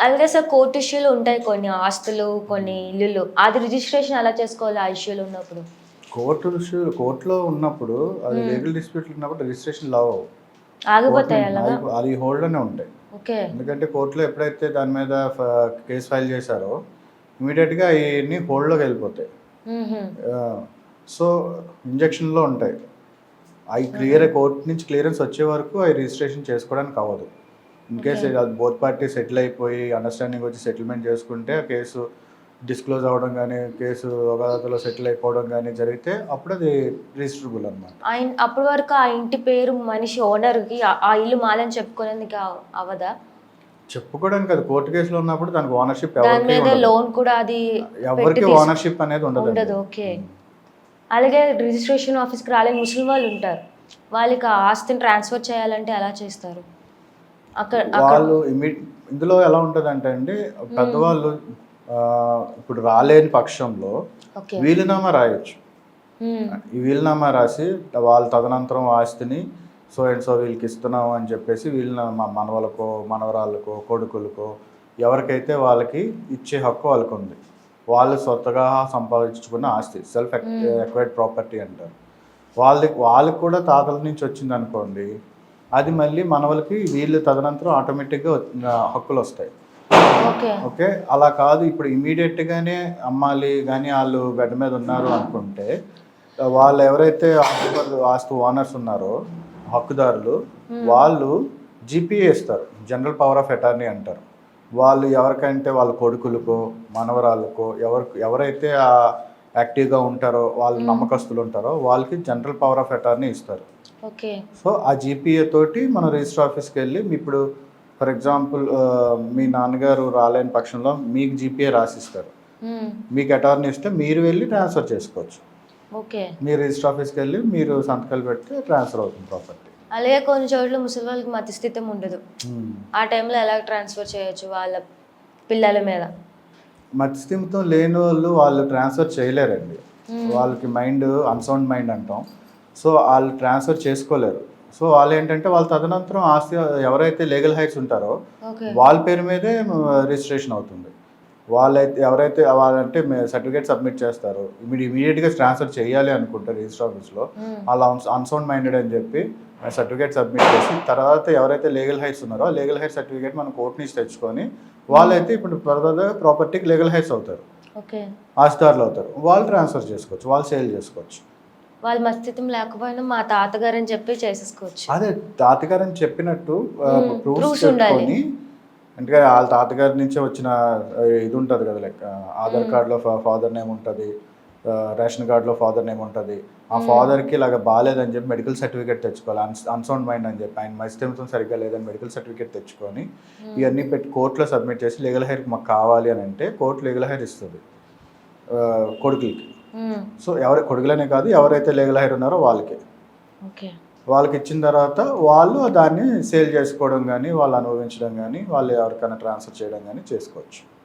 అలాగే sir court ఇష్యూలు ఉంటాయి, కొన్ని ఆస్తులు, కొన్ని ఇల్లులు. అది రిజిస్ట్రేషన్ ఎలా చేసుకోవాలి ఆ ఇష్యూలు ఉన్నప్పుడు? కోర్టులో ఉన్నప్పుడు అది లీగల్ డిస్ప్యూట్లు ఉన్నప్పుడు రిజిస్ట్రేషన్ లవ్ ఆగిపోతాయి అలాగా? అది హోల్డ్లోనే ఉంటాయి. ఓకే. ఎందుకంటే కోర్టులో ఎప్పుడైతే దాని మీద కేసు ఫైల్ చేశారో ఇమీడియట్గా అవన్నీ హోల్డ్లోకి వెళ్ళిపోతాయి. సో ఇంజక్షన్లో ఉంటాయి. అవి కోర్టు నుంచి క్లియరెన్స్ వచ్చే వరకు అవి రిజిస్ట్రేషన్ చేసుకోవడానికి అవ్వదు. ఇన్ కేస్ అది బోత్ పార్టీ సెటిల్ అయిపోయి అండర్స్టాండింగ్ వచ్చి సెటిల్మెంట్ చేసుకుంటే ఆ కేసు డిస్క్లోజ్ అవ్వడం కానీ, కేసు అదాలత్లో సెటిల్ అయిపోవడం కానీ జరిగితే అప్పుడు అది రిజిస్టరబుల్ అనమాట. అప్పటి వరకు ఆ ఇంటి పేరు మనిషి ఓనర్కి ఆ ఇల్లు మాదని చెప్పుకునేందుకు అవదా? చెప్పుకోవడానికి అది కోర్టు కేసులో ఉన్నప్పుడు దానికి ఓనర్షిప్ లోన్ కూడా అది ఎవరికి ఓనర్షిప్ అనేది ఉండదు. ఓకే. అలాగే రిజిస్ట్రేషన్ ఆఫీస్కి రాలేని ముస్లిం వాళ్ళు ఉంటారు, వాళ్ళకి ఆ ఆస్తిని ట్రాన్స్ఫర్ చేయాలంటే ఎలా చేస్తారు? వాళ్ళు ఇందులో ఎలా ఉంటుంది అంటే అండి, పెద్దవాళ్ళు ఇప్పుడు రాలేని పక్షంలో వీలునామా రాయొచ్చు. ఈ వీలునామా రాసి వాళ్ళ తదనంతరం ఆస్తిని సో అండ్ సో వీళ్ళకి ఇస్తున్నాం అని చెప్పేసి వీలునామా మనవలకో మనవరాళ్ళకో కొడుకులకో ఎవరికైతే వాళ్ళకి ఇచ్చే హక్కు వాళ్ళకు ఉంది. వాళ్ళు స్వతగా సంపాదించుకున్న ఆస్తి సెల్ఫ్ ఎక్వైర్డ్ ప్రాపర్టీ అంటారు. వాళ్ళకి కూడా తాతల నుంచి వచ్చింది అనుకోండి, అది మళ్ళీ మనవలకి వీళ్ళు తదనంతరం ఆటోమేటిక్గా హక్కులు వస్తాయి. ఓకే. అలా కాదు, ఇప్పుడు ఇమీడియట్గానే అమ్మాలి కానీ వాళ్ళు బెడ్ మీద ఉన్నారు అనుకుంటే వాళ్ళు ఎవరైతే ఆస్తి ఓనర్స్ ఉన్నారో హక్కుదారులు వాళ్ళు జీపీఏ ఇస్తారు, జనరల్ పవర్ ఆఫ్ అటార్నీ అంటారు. వాళ్ళు ఎవరికంటే వాళ్ళ కొడుకులకో మనవరాళ్ళకో ఎవరైతే యాక్టివ్గా ఉంటారో వాళ్ళు నమ్మకస్తులు ఉంటారో వాళ్ళకి జనరల్ పవర్ ఆఫ్ అటార్నీ ఇస్తారు. ఓకే. సో ఆ జీపీఏ తోటి మనం రిజిస్టర్ ఆఫీస్కి వెళ్ళి ఇప్పుడు ఫర్ ఎగ్జాంపుల్ మీ నాన్నగారు రాలేని పక్షంలో మీకు జీపీఏ రాసిస్తారు, మీకు అటార్నీ ఇస్తే మీరు వెళ్ళి ట్రాన్స్ఫర్ చేసుకోవచ్చు. ఓకే. మీరు రిజిస్టర్ ఆఫీస్కి వెళ్ళి మీరు సంతకాలు పెడితే ట్రాన్స్ఫర్ అవుతుంది ప్రాపర్టీ. అలాగే కొన్ని చోట్ల ముసలి వాళ్ళకి మతిస్థితం ఉండదు, ఆ టైంలో ఎలా ట్రాన్స్ఫర్ చేయొచ్చు వాళ్ళ పిల్లల మీద? మతిస్థిమితం లేని వాళ్ళు ట్రాన్స్ఫర్ చేయలేరండి. వాళ్ళకి మైండ్ అన్సౌండ్ మైండ్ అంటాం. సో వాళ్ళు ట్రాన్స్ఫర్ చేసుకోలేరు. సో వాళ్ళు ఏంటంటే వాళ్ళ తదనంతరం ఆస్తి ఎవరైతే లీగల్ హైట్స్ ఉంటారో వాళ్ళ పేరు మీదే రిజిస్ట్రేషన్ అవుతుంది. ఎవరైతే వాళ్ళంటే సర్టిఫికేట్ సబ్మిట్ చేస్తారు, ఇమీడియట్గా ట్రాన్స్ఫర్ చేయాలి అనుకుంటారు రిజిస్టర్ ఆఫీస్లో, వాళ్ళ అన్సౌండ్ మైండెడ్ అని చెప్పి సర్టిఫికేట్ సబ్మిట్ చేసి తర్వాత ఎవరైతే లీగల్ హైట్స్ ఉన్నారో ఆ లీగల్ హైట్ సర్టిఫికేట్ మనం కోర్టు నుంచి తెచ్చుకొని వాళ్ళైతే ఇప్పుడు ఫర్దర్గా ప్రాపర్టీకి లీగల్ హైట్స్ అవుతారు, ఆస్తిదారులు అవుతారు. వాళ్ళు ట్రాన్స్ఫర్ చేసుకోవచ్చు, వాళ్ళు సేల్ చేసుకోవచ్చు. వాళ్ళ మస్థితం లేకపోయినా మా తాతగారు అని చెప్పి చేసేసుకోవచ్చు. అదే తాతగారు అని చెప్పినట్టు ప్రూఫ్స్ పెట్టుకొని, అంటే వాళ్ళ తాతగారి నుంచే వచ్చిన ఇది ఉంటుంది కదా, లైక్ ఆధార్ కార్డులో ఫాదర్ నేమ్ ఉంటుంది, రేషన్ కార్డులో ఫాదర్ నేమ్ ఉంటుంది. ఆ ఫాదర్కి ఇలాగ బాగాలేదని చెప్పి మెడికల్ సర్టిఫికేట్ తెచ్చుకోవాలి, అన్సౌండ్ మైండ్ అని చెప్పి ఆయన మస్థితం సరిగ్గా లేదని మెడికల్ సర్టిఫికేట్ తెచ్చుకొని ఇవన్నీ పెట్టి కోర్టులో సబ్మిట్ చేసి లీగల్ హెయిర్ మాకు కావాలి అని అంటే కోర్టు లీగల్ హెయిర్ ఇస్తుంది కొడుకులకి. సో కొడుకులనే కాదు, ఎవరైతే లీగల్ హైర్ ఉన్నారో వాళ్ళకి ఇచ్చిన తర్వాత వాళ్ళు దాన్ని సేల్ చేసుకోవడం కానీ వాళ్ళు అనుభవించడం కానీ వాళ్ళు ఎవరికైనా ట్రాన్స్ఫర్ చేయడం కానీ చేసుకోవచ్చు.